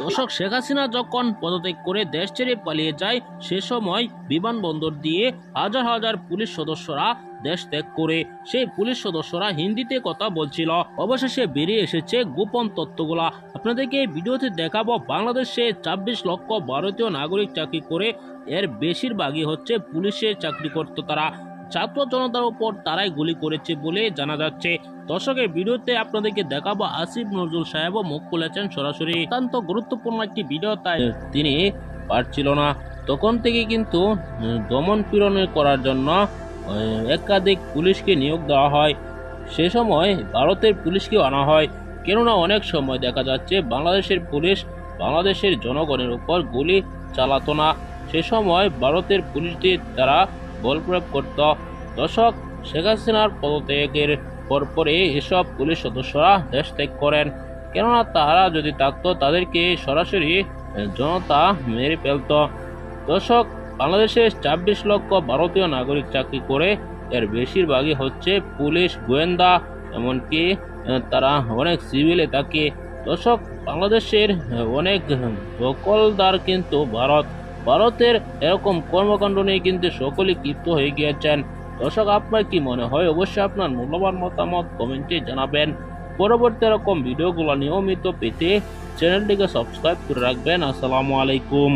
দর্শক, শেখ হাসিনা যখন পদত্যাগ করে দেশ ছেড়ে পালিয়ে যায় সে সময় বিমানবন্দর দিয়ে হাজার হাজার পুলিশ সদস্যরা দেশ ত্যাগ করে। সেই পুলিশ সদস্যরা হিন্দিতে কথা বলছিল। অবশেষে বেরিয়ে এসেছে গোপন তথ্যগুলা। আপনাদেরকে এই ভিডিওতে দেখাবো বাংলাদেশে ২৬ লক্ষ ভারতীয় নাগরিক চাকরি করে এর বেশিরভাগই হচ্ছে পুলিশের চাকরি করত। তারা ছাত্র জনতার উপর তারাই গুলি করেছে বলে জানা যাচ্ছে। দর্শকের ভিডিওতে আপনাদেরকে দেখাবো আসিফ নজরুল সাহেবও মুখ খুলেছেন সরাসরি। অত্যন্ত গুরুত্বপূর্ণ একটি ভিডিও, তাই তিনি পারছিল না। তখন থেকে কিন্তু দমন পীড়ন করার জন্য একাধিক পুলিশকে নিয়োগ দেওয়া হয়। সে সময় ভারতের পুলিশকেও আনা হয়, কেননা অনেক সময় দেখা যাচ্ছে বাংলাদেশের পুলিশ বাংলাদেশের জনগণের উপর গুলি চালাতো না। সে সময় ভারতের পুলিশদের তারা বল প্রয়োগ করত। দর্শক, শেখ হাসিনার পদত্যাগের পরপরে এসব পুলিশ সদস্যরা দেশ ত্যাগ করেন, কেননা তারা যদি থাকতো তাদেরকে সরাসরি জনতা মেরে ফেলত। দর্শক, বাংলাদেশের ২৬ লক্ষ ভারতীয় নাগরিক চাকরি করে এর বেশিরভাগই হচ্ছে পুলিশ, গোয়েন্দা, এমনকি তারা অনেক সিভিলে থাকে। দর্শক, বাংলাদেশের অনেক দখলদার কিন্তু ভারতের এরকম কর্মকাণ্ড নিয়ে কিন্তু সকলেই ক্ষিপ্ত হয়ে গিয়েছেন। দর্শক, আপনার কি মনে হয়? অবশ্যই আপনার মূল্যবান মতামত কমেন্টে জানাবেন। পরবর্তী এরকম ভিডিওগুলো নিয়মিত পেতে চ্যানেলটিকে সাবস্ক্রাইব করে রাখবেন। আসসালামু আলাইকুম।